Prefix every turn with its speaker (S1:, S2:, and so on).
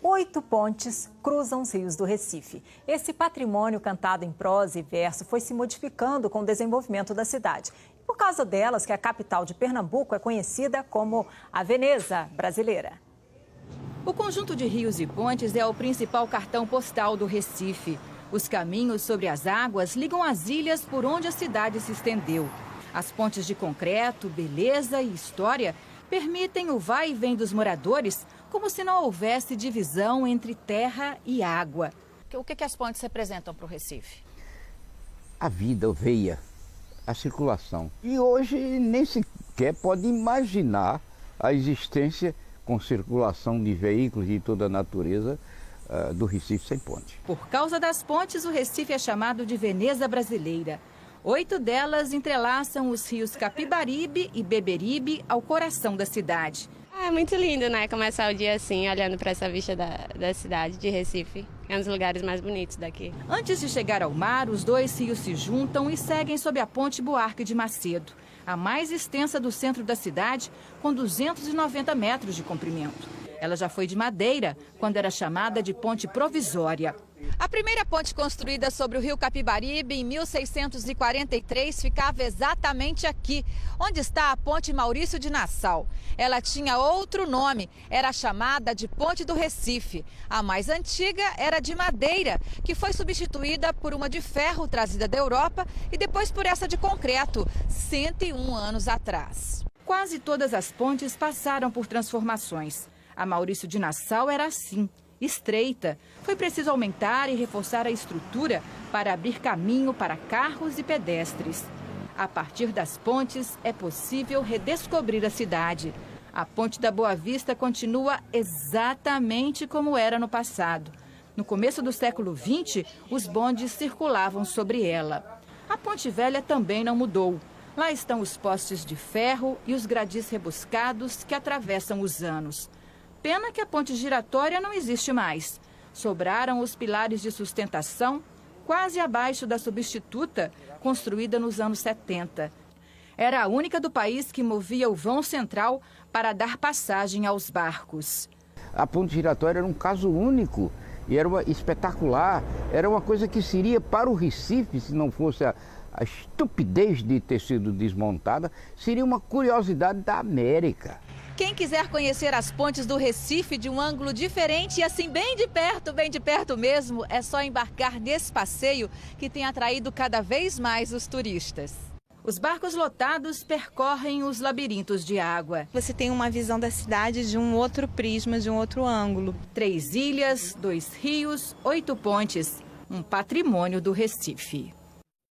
S1: 8 pontes cruzam os rios do Recife. Esse patrimônio cantado em prosa e verso foi se modificando com o desenvolvimento da cidade. Por causa delas que a capital de Pernambuco é conhecida como a Veneza brasileira.
S2: O conjunto de rios e pontes é o principal cartão postal do Recife. Os caminhos sobre as águas ligam as ilhas por onde a cidade se estendeu. As pontes de concreto, beleza e história permitem o vai e vem dos moradores como se não houvesse divisão entre terra e água. O que as pontes representam para o Recife?
S3: A vida, a veia, a circulação. E hoje nem sequer pode imaginar a existência com circulação de veículos de toda a natureza do Recife sem ponte.
S2: Por causa das pontes, o Recife é chamado de Veneza brasileira. 8 delas entrelaçam os rios Capibaribe e Beberibe ao coração da cidade.
S4: É muito lindo, né? Começar o dia assim, olhando para essa vista da cidade de Recife. É um dos lugares mais bonitos daqui.
S2: Antes de chegar ao mar, os dois rios se juntam e seguem sob a Ponte Buarque de Macedo, a mais extensa do centro da cidade, com 290 metros de comprimento. Ela já foi de madeira, quando era chamada de Ponte Provisória. A primeira ponte construída sobre o rio Capibaribe em 1643 ficava exatamente aqui, onde está a Ponte Maurício de Nassau. Ela tinha outro nome, era chamada de Ponte do Recife. A mais antiga era de madeira, que foi substituída por uma de ferro trazida da Europa e depois por essa de concreto, 101 anos atrás. Quase todas as pontes passaram por transformações. A Maurício de Nassau era assim, estreita. Foi preciso aumentar e reforçar a estrutura para abrir caminho para carros e pedestres. A partir das pontes, é possível redescobrir a cidade. A Ponte da Boa Vista continua exatamente como era no passado. No começo do século XX, os bondes circulavam sobre ela. A Ponte Velha também não mudou. Lá estão os postes de ferro e os gradis rebuscados que atravessam os anos. Pena que a ponte giratória não existe mais. Sobraram os pilares de sustentação, quase abaixo da substituta, construída nos anos 70. Era a única do país que movia o vão central para dar passagem aos barcos.
S3: A ponte giratória era um caso único e era espetacular. Era uma coisa que seria para o Recife, se não fosse a estupidez de ter sido desmontada, seria uma curiosidade da América.
S2: Quem quiser conhecer as pontes do Recife de um ângulo diferente e assim bem de perto mesmo, é só embarcar nesse passeio que tem atraído cada vez mais os turistas. Os barcos lotados percorrem os labirintos de água.
S5: Você tem uma visão da cidade de um outro prisma, de um outro ângulo.
S2: 3 ilhas, 2 rios, 8 pontes, um patrimônio do Recife.